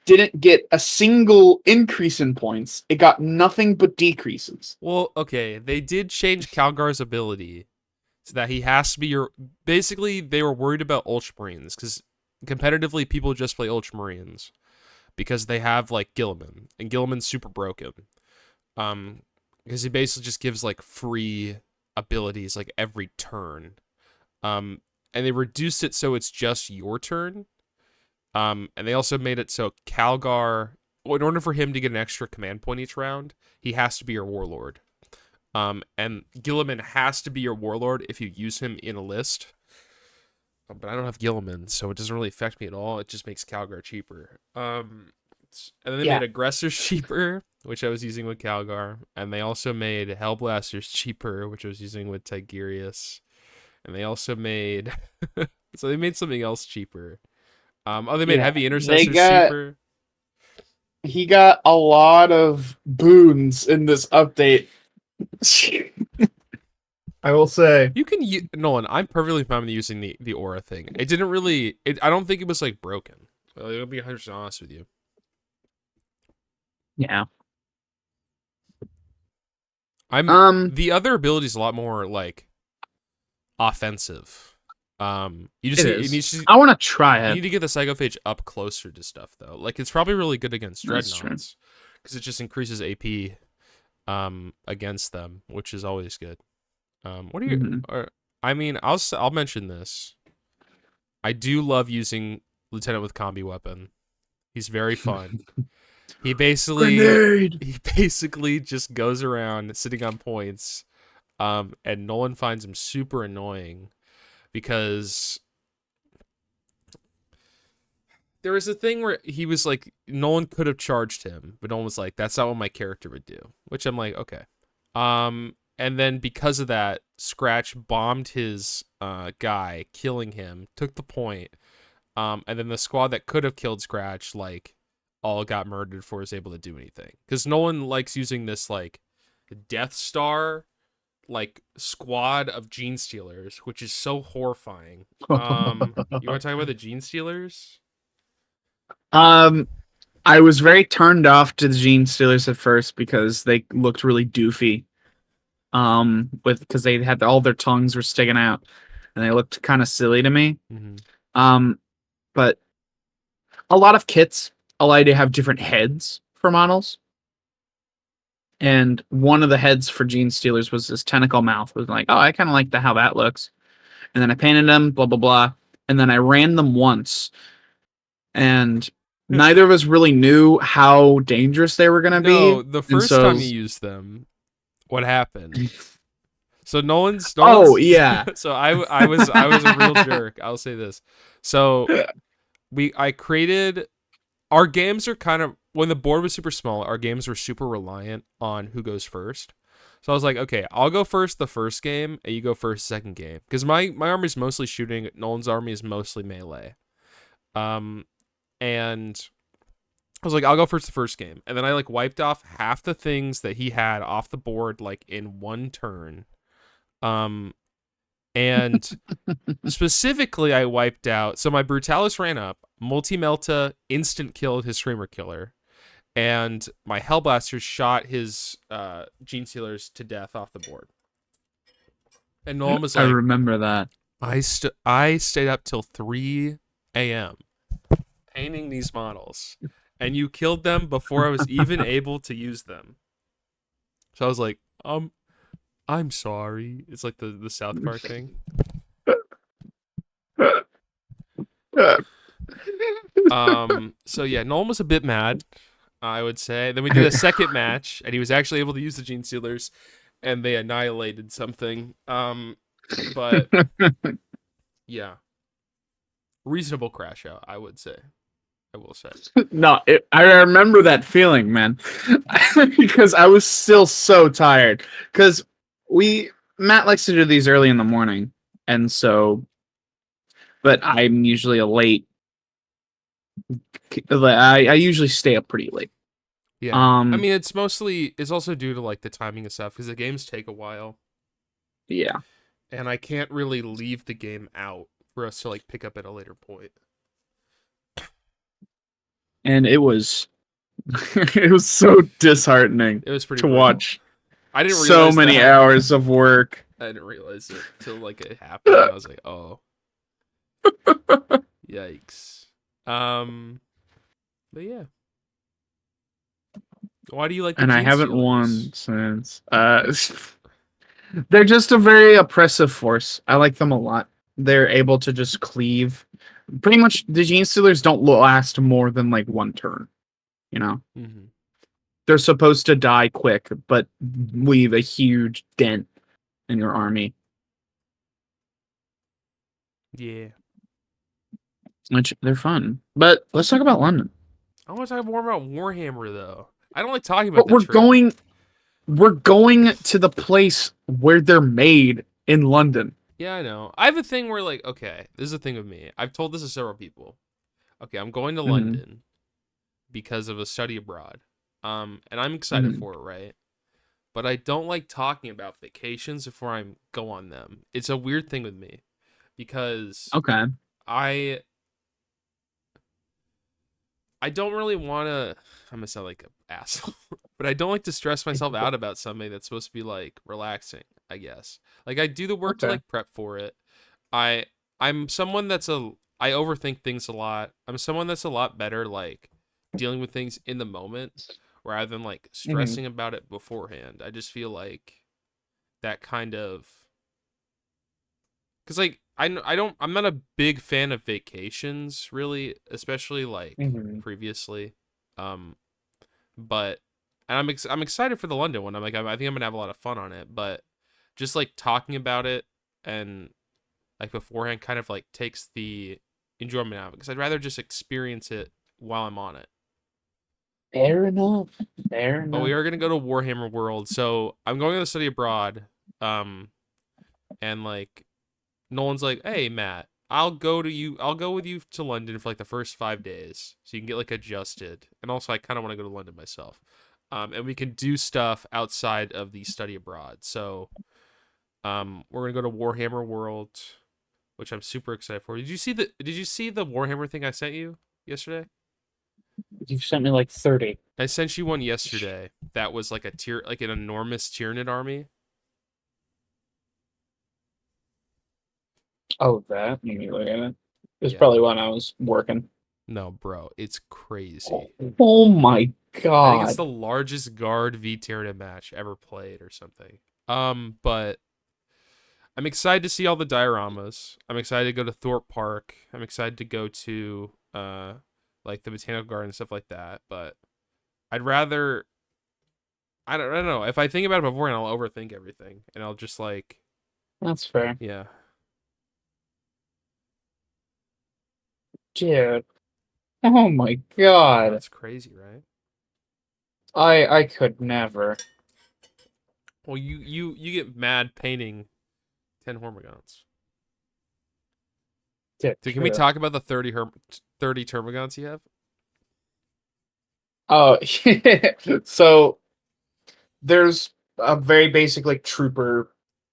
didn't get a single increase in points. It got nothing but decreases. Well, okay, they did change Calgar's ability so that he has to be your. Basically, they were worried about Ultramarines because competitively, people just play Ultramarines because they have like Gilliman, and Gilliman's super broken. Because he basically just gives like free abilities like every turn. And they reduced it so it's just your turn. And they also made it so Calgar, well, in order for him to get an extra command point each round, he has to be your warlord. And Gilliman has to be your warlord if you use him in a list. But I don't have Gilliman, so it doesn't really affect me at all. It just makes Calgar cheaper. And then they Yeah. made aggressors cheaper, which I was using with Calgar, and they also made Hellblasters cheaper, which I was using with Tigurius, and they also made so they made something else cheaper. They made Yeah. heavy They intercessors got cheaper. he got a lot of boons in this update. I will say. You can Nolan. I'm perfectly fine with using the aura thing. It didn't really. I don't think it was like broken. I'll be 100% honest with you. Yeah. I'm the other ability is a lot more like offensive. You just It need, is. I want to try you it. need to get the psychophage up closer to stuff though. Like it's probably really good against That's true. dreadnoughts because it just increases AP against them, which is always good. What are you? Hmm. I mean, I'll mention this. I do love using Lieutenant with combi weapon. He's very fun. He basically Grenade. he basically just goes around sitting on points, and Nolan finds him super annoying because there was a thing where he was like Nolan could have charged him, but Nolan was like, "That's not what my character would do," which I'm like, okay. And then because of that, Scratch bombed his guy, killing him, took the point. And then the squad that could have killed Scratch, like, all got murdered before he was able to do anything. Because no one likes using this, like, Death Star, like, squad of Gene Stealers, which is so horrifying. You want to talk about the Gene Stealers? um, I was very turned off to the Gene Stealers at first because they looked really doofy. With because they had all their tongues were sticking out, and they looked kind of silly to me. Mm-hmm. Um, but a lot of kits allow you to have different heads for models. And one of the heads for Gene Stealers was this tentacle mouth. I was like, oh, I kind of like how that looks. And then I painted them, blah blah blah. And then I ran them once, and neither of us really knew how dangerous they were gonna No, be. the And first so, time you used them, what happened? So Nolan's oh Nolan's yeah, so I was a real jerk. I'll say this. So I created our games are kind of when the board was super small, our games were super reliant on who goes first. So I was like, okay, I'll go first the first game, and you go first second game. Because my army is mostly shooting, Nolan's army is mostly melee. Um and I was like, I'll go first the first game. And then I like wiped off half the things that he had off the board like in one turn. Um and specifically I wiped out so my Brutalis ran up, Multi Melta instant killed his Screamer Killer, and my Hellblaster shot his Gene Stealers to death off the board. And Nolan was I like, remember that. I stayed up till 3 a.m. painting these models, and you killed them before I was even able to use them. So I was like, I'm sorry. It's like the South Park thing. So yeah, Nolan was a bit mad, I would say. Then we did a second match, and he was actually able to use the Gene Stealers, and they annihilated something. But yeah, reasonable crash out, I would say. I will say. No, I remember that feeling, man, because I was still so tired. Because Matt likes to do these early in the morning, and so, but I'm usually a late. I usually stay up pretty late. Yeah, I mean it's also due to like the timing of stuff because the games take a while, Yeah, and I can't really leave the game out for us to like pick up at a later point. and it was it was so disheartening It was pretty to brutal. watch I didn't so realize many that. hours of work. I didn't realize it till like it happened. I was like, oh, yikes. But yeah. Why do you like the And I Gene haven't Stealers? won since. They're just a very oppressive force. I like them a lot. They're able to just cleave. Pretty much, the Gene Stealers don't last more than like one turn. You know, Mm-hmm. they're supposed to die quick, but leave a huge dent in your army. Yeah. Which they're fun. But let's talk about London. I want to talk more about Warhammer though. I don't like talking about But the trip. we're going to the place where they're made in London. Yeah, I know. I have a thing where like, okay, this is a thing with me. I've told this to several people. Okay, I'm going to Mhm. London. because of a study abroad. And I'm excited Mhm. for it, right? But I don't like talking about vacations before I go on them. It's a weird thing with me because Okay. I I don't really want to. I'm gonna sound like an asshole, but I don't like to stress myself out about something that's supposed to be like relaxing. I guess like I do the work to Okay. like prep for it. I I'm someone that's a I overthink things a lot. I'm someone that's a lot better like dealing with things in the moment rather than like Hmm. stressing about it beforehand. I just feel like that kind of because like I don't I'm not a big fan of vacations really, especially like Hmm. previously. Um, but and I'm excited for the London one. I think I'm gonna have a lot of fun on it. But just like talking about it and like beforehand kind of like takes the enjoyment out because I'd rather just experience it while I'm on it. Fair enough. Fair But we enough. are gonna go to Warhammer World, so I'm going to study abroad. Um, and like Nolan's like, "Hey Matt, I'll go with you to London for like the first 5 days, so you can get like adjusted. And also, I kind of want to go to London myself. And we can do stuff outside of the study abroad. So, we're gonna go to Warhammer World, which I'm super excited for. Did you see the Warhammer thing I sent you yesterday? You've sent me like 30. I sent you one yesterday that was like like an enormous Tyranid army. Oh, that. Let me look at it. It was Yeah. probably when I was working. No, bro, it's crazy. Oh my I think it's god. the largest guard v Tyranid match ever played or something. But I'm excited to see all the dioramas. I'm excited to go to Thorpe Park. I'm excited to go to like the botanical garden and stuff like that. But I'd rather I don't know. If I think about it beforehand, I'll overthink everything, and I'll just like That's fair. yeah. Dude. Oh my god. That's crazy, right? I could never. Well, you get mad painting 10 Hormagaunts. Yeah, Dude, can we true. talk about the 30 Termagants you have? Oh, so there's a very basic like trooper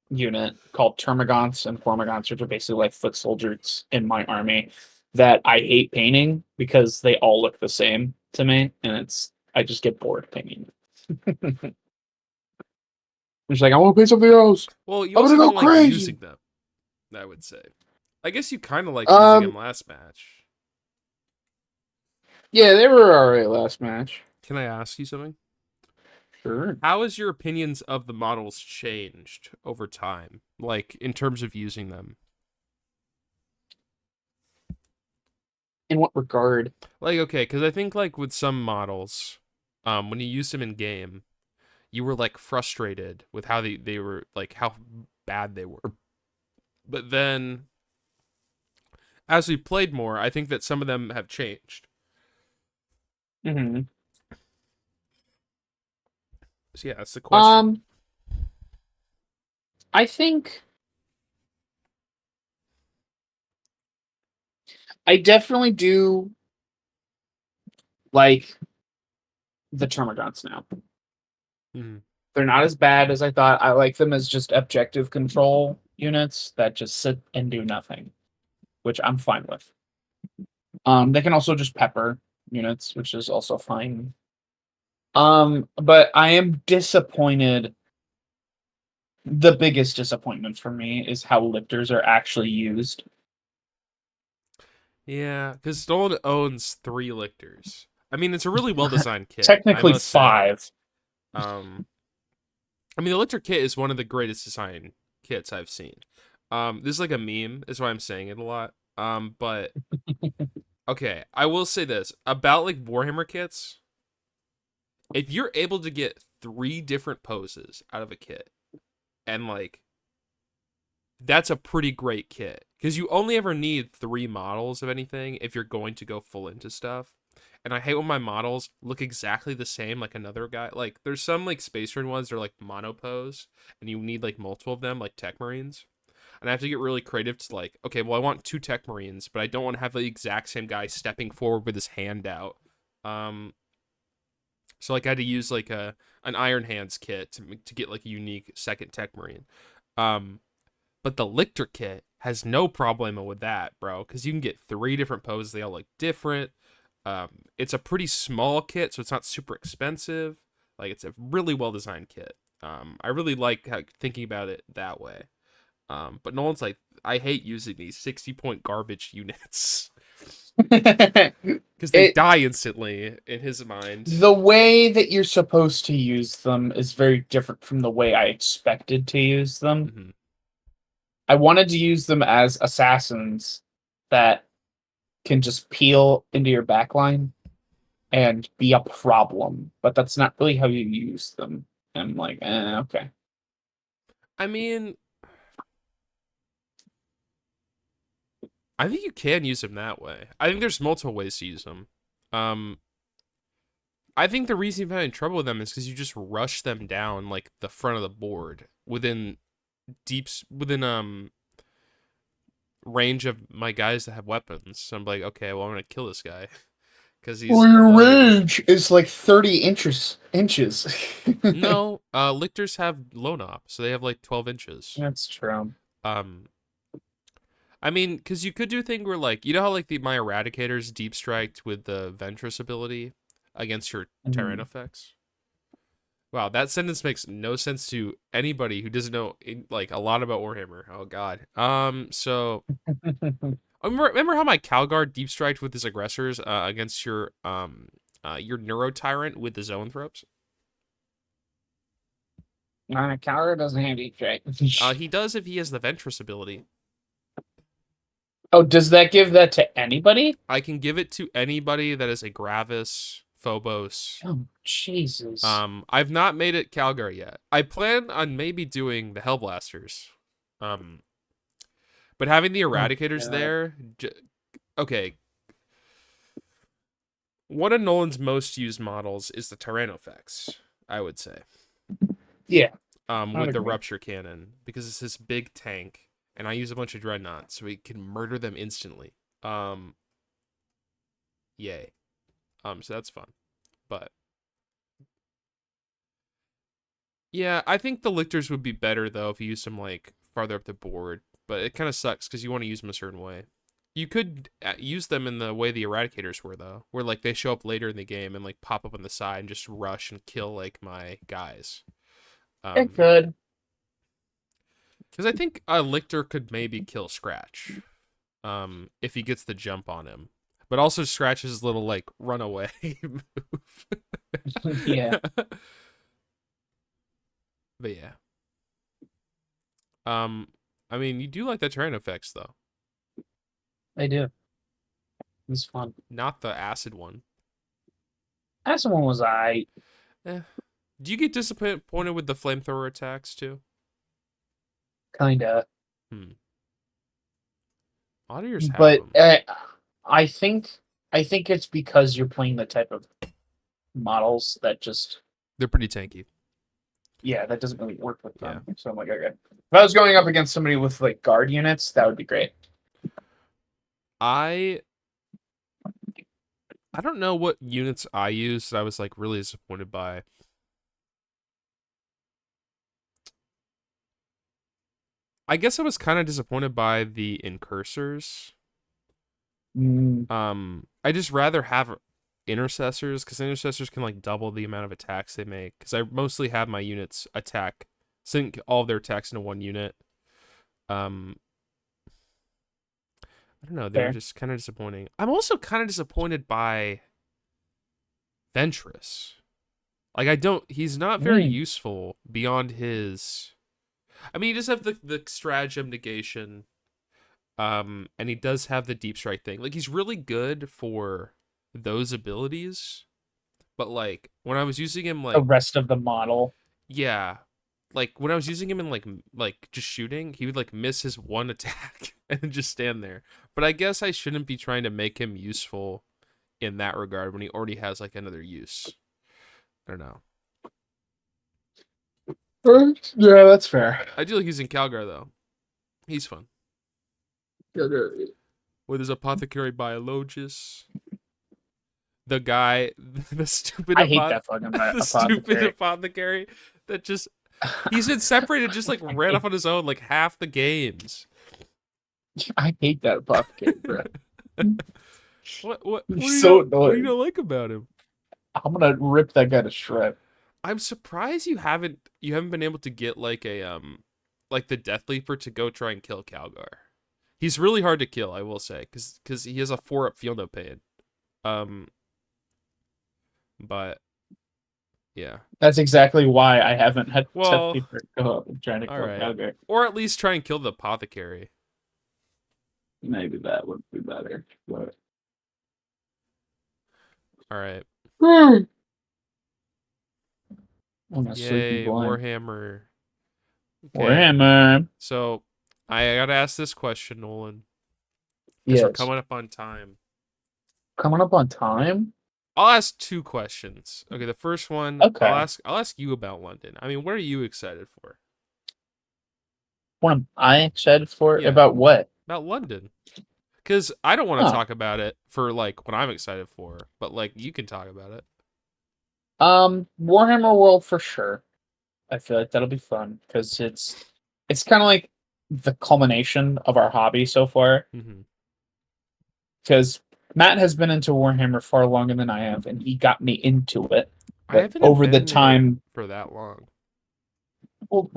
unit called Termagants and Formagants, which are basically like foot soldiers in my army that I hate painting because they all look the same to me, and I just get bored painting. I'm just like, I want to paint something else. Well, you I'm also gonna go don't like crazy. using them, I would say. I guess you kind of liked using Um, them last match. yeah, they were alright last match. Can I ask you something? Sure. How has your opinions of the models changed over time? Like in terms of using them? In what regard? Like okay, because I think like with some models, when you use them in game, you were like frustrated with how they were like how bad they were. But then as we played more, I think that some of them have changed. Hmm. So yeah, that's the question. Um, I think I definitely do like the Termagants now. Hmm. They're not as bad as I thought. I like them as just objective control units that just sit and do nothing, which I'm fine with. They can also just pepper units, which is also fine. But I am disappointed. The biggest disappointment for me is how lifters are actually used. Yeah, because Stolen owns 3 lictors. I mean, it's a really well designed kit, I Technically must say. 5. Um, I mean, the lictor kit is one of the greatest design kits I've seen. This is like a meme, is why I'm saying it a lot. But okay, I will say this about like Warhammer kits. If you're able to get 3 different poses out of a kit, and like that's a pretty great kit because you only ever need 3 models of anything if you're going to go full into stuff. And I hate when my models look exactly the same like another guy. Like there's some like Space Marine ones that are like monopose and you need like multiple of them like Tech Marines. And I have to get really creative to like, okay, well I want 2 Tech Marines, but I don't want to have the exact same guy stepping forward with his hand out Um, so like I had to use like a an Iron Hands kit to get like a unique second Tech Marine. Um, but the Lictor kit has no problemo with that, bro, because you can get 3 different poses. They all look different. It's a pretty small kit, so it's not super expensive. Like it's a really well designed kit. I really like thinking about it that way. But Nolan's like, I hate using these 60-point garbage units because they it die instantly in his mind. the way that you're supposed to use them is very different from the way I expected to use them. Hmm. I wanted to use them as assassins that can just peel into your backline and be a problem, but that's not really how you use them. I'm like, okay. I mean, I think you can use them that way. I think there's multiple ways to use them. Um, I think the reason you've had trouble with them is because you just rush them down like the front of the board within within range of my guys that have weapons. So I'm like, okay, well I'm gonna kill this guy because Well, he's your low. range is like 30 inches. No, lictors have low knob, so they have like 12 inches. That's true. Um, I mean, because you could do a thing where like you know how like my eradicators deep striked with the Ventress ability against your Terran Mhm. effects. Wow, that sentence makes no sense to anybody who doesn't know like a lot about Warhammer. Oh God. Remember how my Calgar deep striked with his aggressors against your Neuro Tyrant with the Zone Throps? Coward doesn't have deep strike. He does if he has the Ventress ability. Oh, does that give that to anybody? I can give it to anybody that is a Gravis, Phobos. Oh, Jesus. I've not made it Calgar yet. I plan on maybe doing the Hellblasters. Um, but having the Oh, Eradicators God. there, okay. One of Nolan's most used models is the Tyrannofex, I would say. Yeah, I'd With the agree. Rupture Cannon because it's this big tank, and I use a bunch of Dreadnoughts, so we can murder them instantly. Um, Yay. So that's fun, but yeah, I think the Lictors would be better though if you used them like farther up the board. But it kind of sucks because you want to use them a certain way. You could use them in the way the Eradicators were though, where like they show up later in the game and like pop up on the side and just rush and kill like my guys. It Um, could. because I think a Lictor could maybe kill Scratch, if he gets the jump on him. But also Scratch's little like runaway move. Yeah, But yeah. Um, I mean, you do like the terrain effects though, I do. It's fun. not the acid one. That's one was I Eh. Do you get disappointed with the flamethrower attacks too? kinda, Hmm. A lot of yours have but them. I think I think it's because you're playing the type of models that just They're pretty tanky. yeah that doesn't really work with Yeah. them. So I'm like, okay, if I was going up against somebody with like guard units, that would be great. I I don't know what units I used that I was like really disappointed by. I guess I was kind of disappointed by the incursors. Mm, I just rather have intercessors because intercessors can like double the amount of attacks they make. Because I mostly have my units attack, sink all of their attacks into one unit. Um, I don't know. They were fair. just kind of disappointing. I'm also kind of disappointed by Ventress. Like I don't. He's not very Mm, useful beyond his. I mean, he does have the stratagem negation. And he does have the deep strike thing. Like he's really good for those abilities. But like when I was using him, the like rest of the model. yeah, like when I was using him in like just shooting, he would like miss his one attack and just stand there. But I guess I shouldn't be trying to make him useful in that regard when he already has like another use. I don't know. Yeah, that's fair. I do like using Calgar though. He's fun with his apothecary biologus. the guy, the stupid I hate that fucking the stupid apothecary. apothecary that just he's been separated, just like ran off on his own like half the games. I hate that apothecary, bro. He's so what do you annoying. not like about him? I'm gonna rip that guy to shreds. I'm surprised you haven't been able to get like a like the Death Leaper to go try and kill Calgar. He's really hard to kill, I will say, because he has a 4-up feel no pain. Um, but yeah, That's exactly why I haven't had to well, people go up and trying to all kill right, Calgary. or at least try and kill the apothecary. Maybe that would be better. But All right, I'm a sleepy yay, blind. Warhammer. Okay, Warhammer. so I gotta ask this question, Nolan, because we're Yes. coming up on time. Coming up on time? I'll ask two questions. Okay, the first one Okay. I'll ask you about London. I mean, what are you excited for? What am I excited for? Yeah, About what? about London. Because I don't want to Huh. talk about it for like what I'm excited for, but like you can talk about it. Warhammer World for sure. I feel like that'll be fun because it's kind of like the culmination of our hobby so far. Hmm. Because Matt has been into Warhammer far longer than I have, and he got me into it. I But haven't over been the in it time, for that long. well,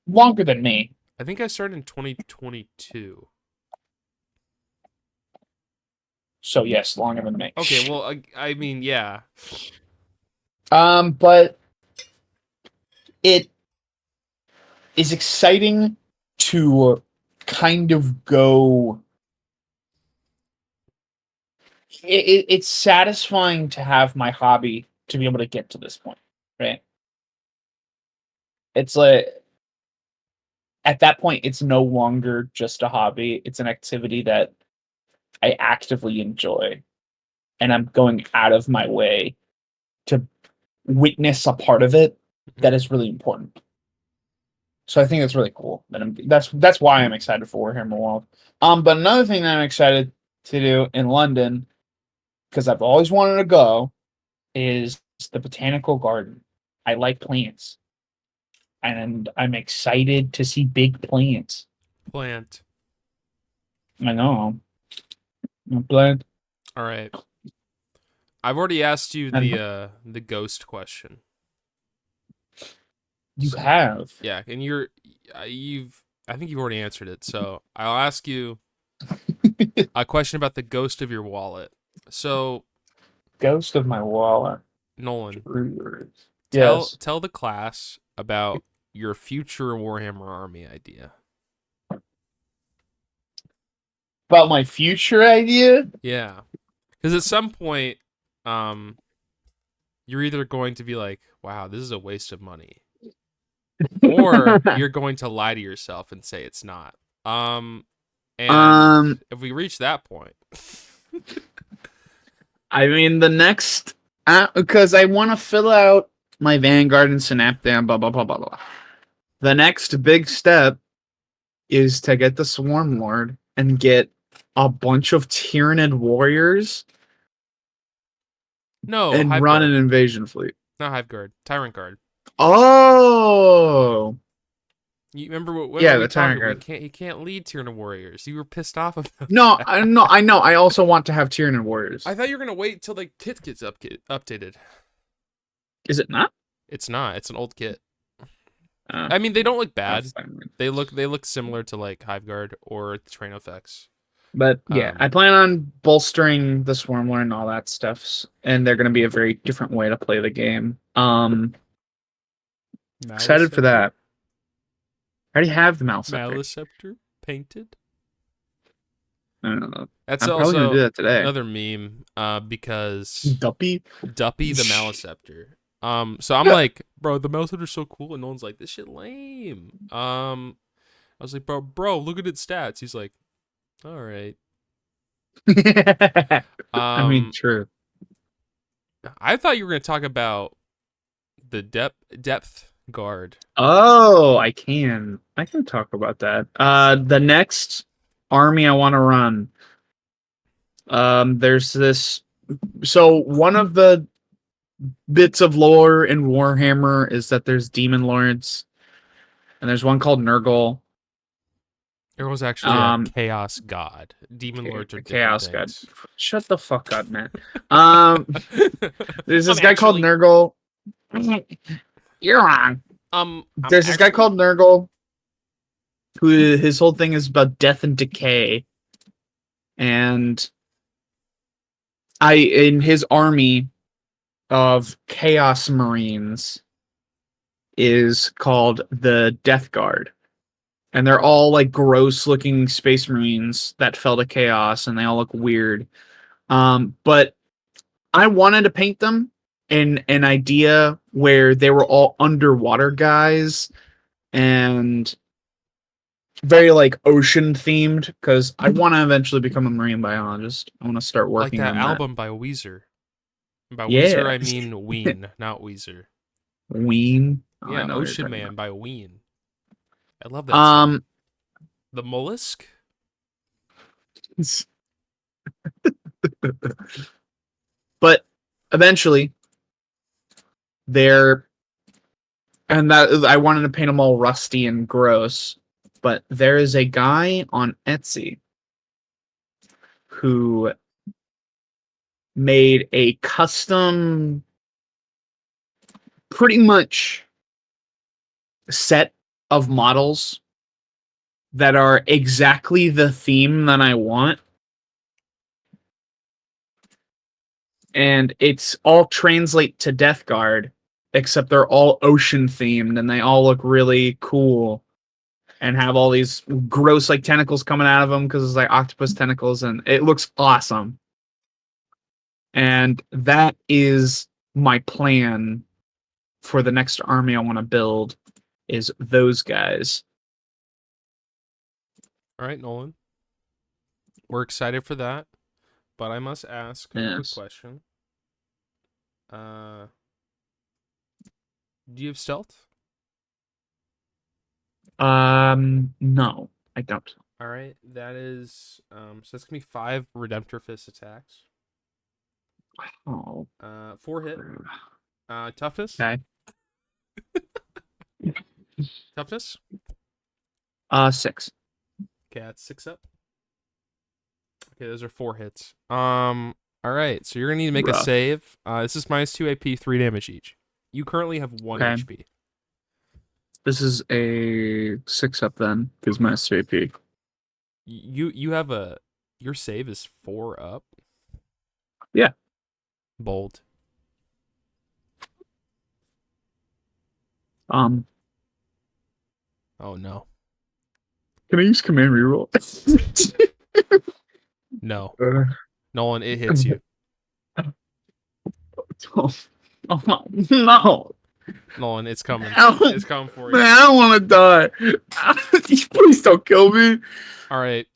longer than me. I think I started in 2022. So yes, longer than me. Okay, well, I mean, yeah. But it is exciting to kind of go. It's satisfying to have my hobby to be able to get to this point, right? It's like at that point, it's no longer just a hobby; it's an activity that I actively enjoy, and I'm going out of my way to witness a part of it that is really important. So I think that's really cool. That's why I'm excited for Warhammer World. But another thing that I'm excited to do in London, because I've always wanted to go, is the botanical garden. I like plants, and I'm excited to see big plants. Plant. I know. I'm glad. All right. I've already asked you And the ghost question. you So, have yeah, and you've I think you've already answered it. So, I'll ask you a question about the ghost of your wallet. So, Ghost of my wallet. Nolan, tell Yes. tell the class about your future Warhammer army idea. About my future idea? Yeah. Because at some point, um, you're either going to be like, wow, this is a waste of money. Or you're going to lie to yourself and say it's not. And Um, if we reach that point, I mean the next because I want to fill out my Vanguard and Synapse and blah blah blah blah blah. The next big step is to get the Swarm Lord and get a bunch of Tyranid warriors no, and Hive run an Guard. invasion fleet. Not Hive Guard. Tyrant Guard. Oh, You remember what yeah, we the talked Tyrant about? Guard. He can't lead Tyranid warriors. You were pissed off about No, that. I know, I know. I also want to have Tyranid warriors. I thought you were gonna wait till the kit gets updated. Is it not? It's not. It's an old kit. Uh, I mean, they don't look that's bad. fine. They look similar to like Hive Guard or Train effects. But yeah, I plan on bolstering the Swarm Lord and all that stuff, and they're going to be a very different way to play the game. Excited for that. I already have the Maliceptor. Maliceptor painted. I don't know. That's I'm probably going to also do that today. another meme. Because Duppy. Duppy the Maliceptor. So I'm like, bro, the Maliceptor's so cool, and no one's like, this shit lame. I was like, bro, look at its stats. He's like, all right. I mean, true. I thought you were gonna talk about the depth guard. Oh, I can. I can talk about that. The next army I want to run. There's this So one of the bits of lore in Warhammer is that there's demon lords, and there's one called Nurgle. There was actually a Um, chaos god. Demon lords are different Chaos God. things. Shut the fuck up, man. Um, there's I'm this guy called actually Nurgle. You're wrong. I'm There's this guy actually called Nurgle who his whole thing is about death and decay. And in his army of Chaos Marines is called the Death Guard. And they're all like gross looking space marines that fell to chaos and they all look weird. But I wanted to paint them in an idea where they were all underwater guys and very like ocean themed because I want to eventually become a marine biologist. I want to start like working that on that. album by Weezer. And by Weezer, Yeah. I mean Ween, not Weezer. Ween. Oh, I Yeah, know what you're Ocean talking Man by Ween. I love about. that song. The Mollusk? But eventually they're and that I wanted to paint them all rusty and gross, but there is a guy on Etsy who made a custom, pretty much set of models that are exactly the theme that I want. And it's all translate to Death Guard, except they're all ocean themed and they all look really cool and have all these gross like tentacles coming out of them because it's like octopus tentacles and it looks awesome. And that is my plan for the next army I want to build is those guys. All right, Nolan. We're excited for that, but I must ask a quick Yes. question. Do you have stealth? No, I don't. All right, that is so that's gonna be 5 Redemptor Fist attacks. Oh, 4 hit. Toughness. okay. Toughness. 6. Okay, that's 6 up. Okay, those are 4 hits. All right, so you're gonna need to make a Rough. save. This is -2 AP, 3 damage each. You currently have 1 Okay. HP. This is a 6 up then, because my SJP. You have your save is 4 up. Yeah. Bold. Oh no. Can I use command reroll? No. Nolan, it hits you. Oh, no. Nolan, it's coming. Ow. It's coming for you. Man, I don't want to die. Please don't kill me. All right.